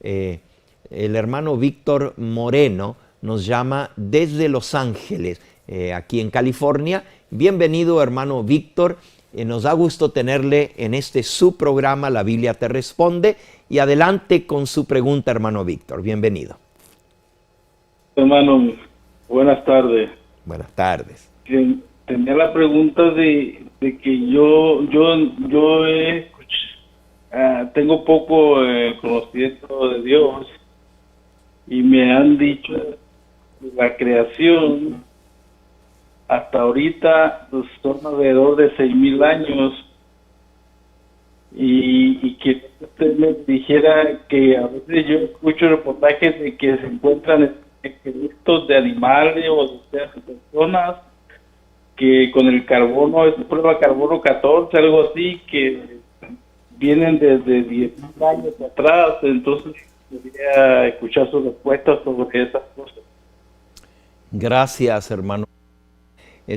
El hermano Víctor Moreno nos llama desde Los Ángeles, aquí en California. Bienvenido, hermano Víctor. Nos da gusto tenerle en este su programa, La Biblia te responde. Y adelante con su pregunta, hermano Víctor. Bienvenido. Hermano, buenas tardes. Buenas tardes. Tenía la pregunta de que tengo poco conocimiento de Dios y me han dicho que la creación hasta ahorita pues, son alrededor de 6,000 años y que usted me dijera que a veces yo escucho reportajes de que se encuentran esqueletos de animales o de personas que con el carbono, es prueba carbono 14, algo así, que vienen desde 10,000 años atrás. Entonces quería escuchar su respuesta sobre esas cosas. Gracias, hermano.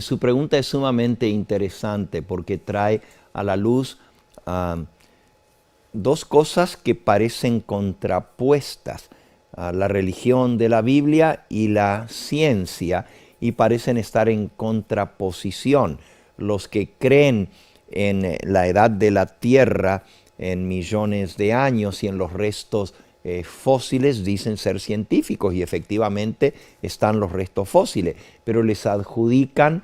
Su pregunta es sumamente interesante porque trae a la luz dos cosas que parecen contrapuestas, la religión de la Biblia y la ciencia, y parecen estar en contraposición. Los que creen en la edad de la Tierra, en millones de años y en los restos fósiles, dicen ser científicos, y efectivamente están los restos fósiles, pero les adjudican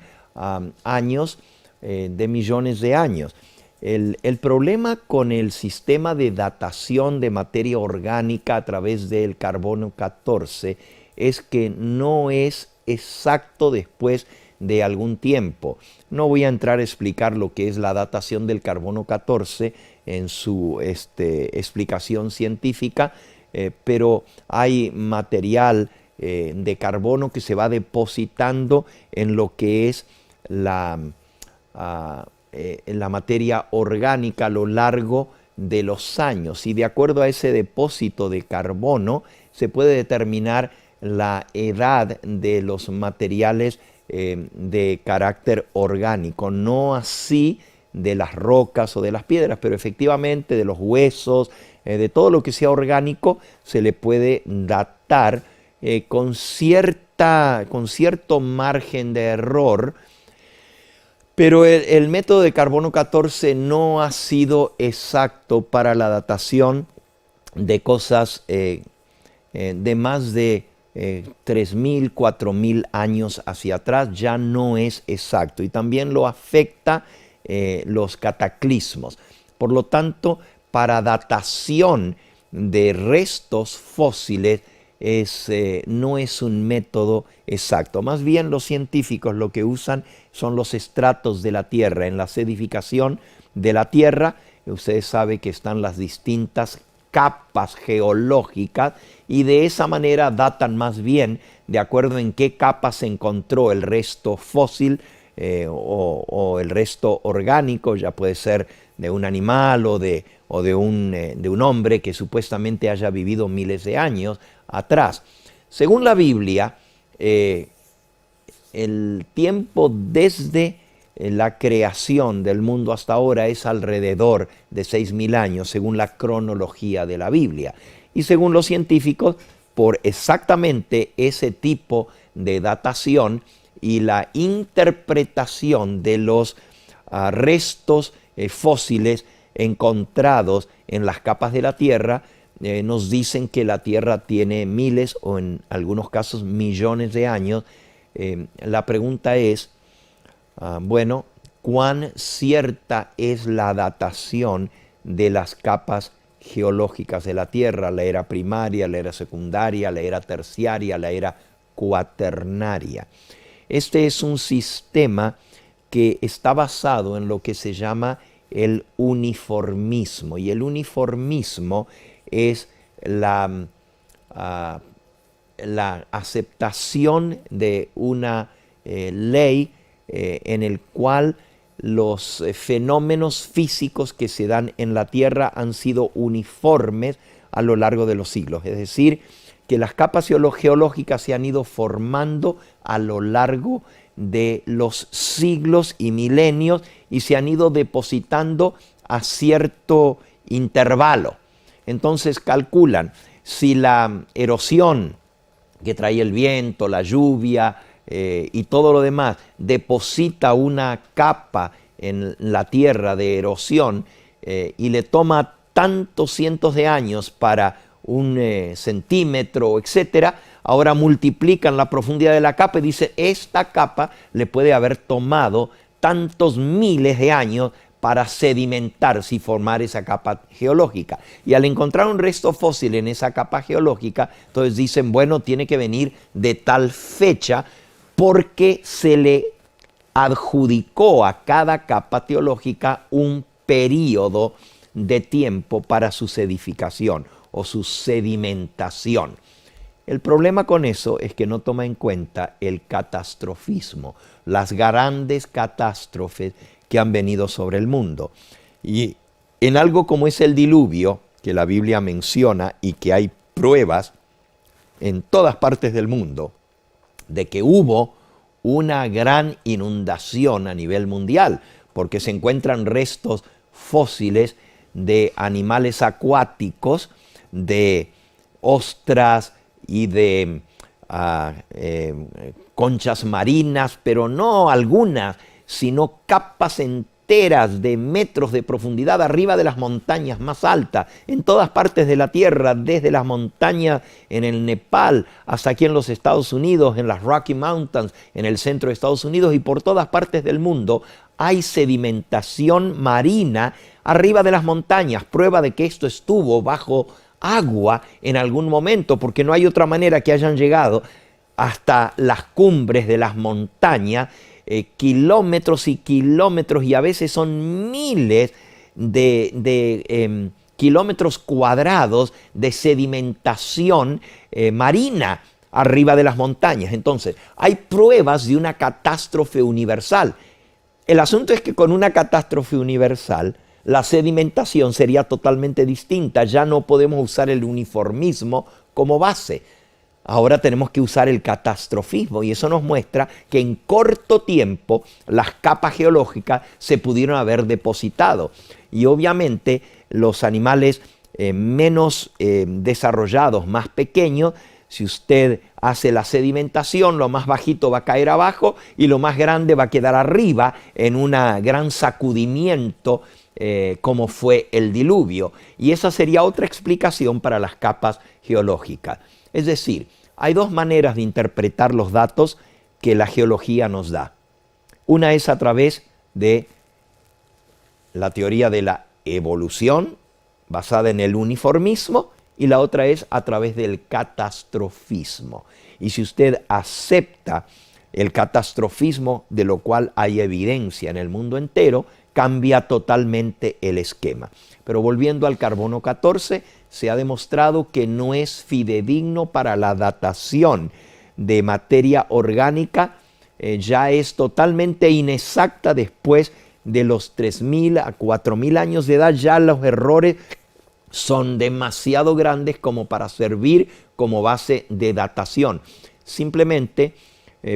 años de millones de años. El problema con el sistema de datación de materia orgánica a través del carbono 14 es que no es exacto después de algún tiempo. No voy a entrar a explicar lo que es la datación del carbono 14 en su explicación científica, pero hay material de carbono que se va depositando en lo que es la materia orgánica a lo largo de los años, y de acuerdo a ese depósito de carbono se puede determinar la edad de los materiales de carácter orgánico, no así de las rocas o de las piedras, pero efectivamente de los huesos, de todo lo que sea orgánico, se le puede datar con cierto margen de error. Pero el método de carbono 14 no ha sido exacto para la datación de cosas de más de 3,000, 4,000 años hacia atrás. Ya no es exacto, y también lo afecta los cataclismos. Por lo tanto, para datación de restos fósiles no es un método exacto. Más bien los científicos lo que usan son los estratos de la Tierra. En la sedificación de la Tierra, ustedes saben que están las distintas capas geológicas, y de esa manera datan más bien de acuerdo en qué capa se encontró el resto fósil o el resto orgánico. Ya puede ser de un animal o de un hombre que supuestamente haya vivido miles de años atrás. Según la Biblia, el tiempo desde la creación del mundo hasta ahora es alrededor de 6,000 años, según la cronología de la Biblia. Y según los científicos, por exactamente ese tipo de datación y la interpretación de los restos fósiles encontrados en las capas de la Tierra, nos dicen que la Tierra tiene miles o en algunos casos millones de años. La pregunta es, bueno, ¿cuán cierta es la datación de las capas geológicas de la Tierra? La era primaria, la era secundaria, la era terciaria, la era cuaternaria. Este es un sistema que está basado en lo que se llama el uniformismo, y el uniformismo es la aceptación de una ley en el cual los fenómenos físicos que se dan en la Tierra han sido uniformes a lo largo de los siglos. Es decir, que las capas geológicas se han ido formando a lo largo de los siglos y milenios y se han ido depositando a cierto intervalo. Entonces calculan, si la erosión que trae el viento, la lluvia y todo lo demás deposita una capa en la tierra de erosión y le toma tantos cientos de años para un centímetro, etcétera, ahora multiplican la profundidad de la capa y dicen, esta capa le puede haber tomado tantos miles de años para sedimentarse y formar esa capa geológica. Y al encontrar un resto fósil en esa capa geológica, entonces dicen, bueno, tiene que venir de tal fecha porque se le adjudicó a cada capa geológica un período de tiempo para su sedificación o su sedimentación. El problema con eso es que no toma en cuenta el catastrofismo, las grandes catástrofes que han venido sobre el mundo. Y en algo como es el diluvio, que la Biblia menciona y que hay pruebas en todas partes del mundo, de que hubo una gran inundación a nivel mundial, porque se encuentran restos fósiles de animales acuáticos, de ostras y de conchas marinas, pero no algunas, sino capas enteras de metros de profundidad arriba de las montañas más altas, en todas partes de la tierra, desde las montañas en el Nepal hasta aquí en los Estados Unidos, en las Rocky Mountains, en el centro de Estados Unidos y por todas partes del mundo, hay sedimentación marina arriba de las montañas, prueba de que esto estuvo bajo agua en algún momento, porque no hay otra manera que hayan llegado hasta las cumbres de las montañas, kilómetros y kilómetros, y a veces son miles de kilómetros cuadrados de sedimentación marina arriba de las montañas. Entonces, hay pruebas de una catástrofe universal. El asunto es que con una catástrofe universal, la sedimentación sería totalmente distinta. Ya no podemos usar el uniformismo como base. Ahora tenemos que usar el catastrofismo y eso nos muestra que en corto tiempo las capas geológicas se pudieron haber depositado. Y obviamente los animales menos desarrollados, más pequeños, si usted hace la sedimentación, lo más bajito va a caer abajo y lo más grande va a quedar arriba en un gran sacudimiento como fue el diluvio. Y esa sería otra explicación para las capas geológicas. Es decir, hay dos maneras de interpretar los datos que la geología nos da. Una es a través de la teoría de la evolución, basada en el uniformismo, y la otra es a través del catastrofismo. Y si usted acepta el catastrofismo, de lo cual hay evidencia en el mundo entero, cambia totalmente el esquema. Pero volviendo al carbono 14, se ha demostrado que no es fidedigno para la datación de materia orgánica, ya es totalmente inexacta después de los 3.000 a 4.000 años de edad, ya los errores son demasiado grandes como para servir como base de datación. Simplemente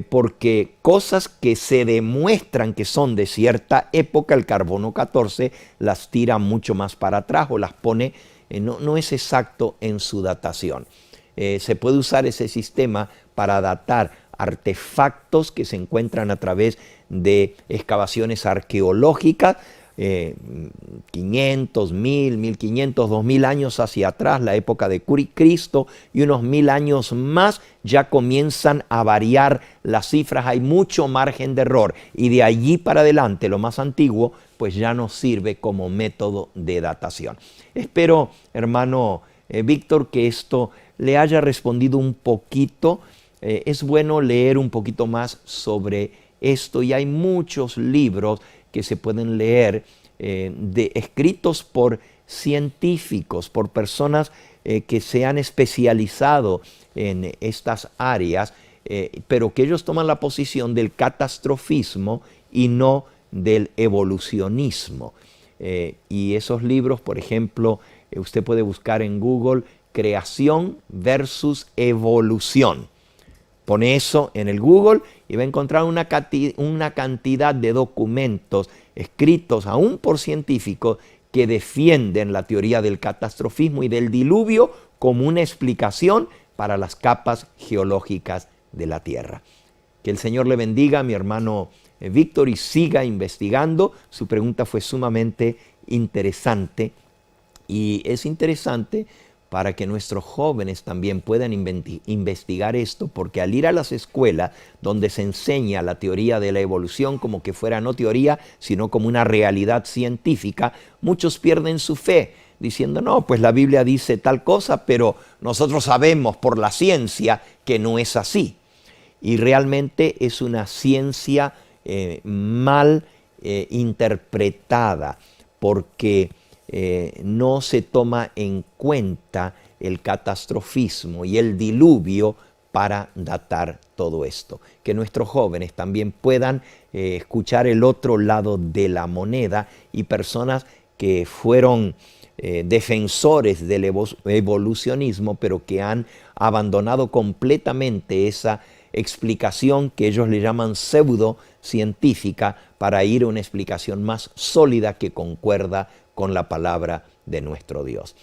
porque cosas que se demuestran que son de cierta época, el carbono 14 las tira mucho más para atrás o las pone, no es exacto en su datación. Se puede usar ese sistema para datar artefactos que se encuentran a través de excavaciones arqueológicas, 500, 1000, 1500, 2000 años hacia atrás, la época de Cristo, y unos 1000 años más ya comienzan a variar las cifras, hay mucho margen de error, y de allí para adelante, lo más antiguo, pues ya nos sirve como método de datación. Espero, hermano Víctor, que esto le haya respondido un poquito. Es bueno leer un poquito más sobre esto, y hay muchos libros que se pueden leer escritos por científicos, por personas que se han especializado en estas áreas, pero que ellos toman la posición del catastrofismo y no del evolucionismo. Y esos libros, por ejemplo, usted puede buscar en Google creación versus evolución. Pone eso en el Google y va a encontrar una cantidad de documentos escritos aún por científicos que defienden la teoría del catastrofismo y del diluvio como una explicación para las capas geológicas de la Tierra. Que el Señor le bendiga, mi hermano Víctor, y siga investigando. Su pregunta fue sumamente interesante, y es interesante para que nuestros jóvenes también puedan investigar esto, porque al ir a las escuelas donde se enseña la teoría de la evolución como que fuera no teoría, sino como una realidad científica, muchos pierden su fe, diciendo, no, pues la Biblia dice tal cosa, pero nosotros sabemos por la ciencia que no es así. Y realmente es una ciencia mal interpretada, porque no se toma en cuenta el catastrofismo y el diluvio para datar todo esto. Que nuestros jóvenes también puedan escuchar el otro lado de la moneda, y personas que fueron defensores del evolucionismo, pero que han abandonado completamente esa explicación que ellos le llaman pseudocientífica, para ir a una explicación más sólida que concuerda con la palabra de nuestro Dios.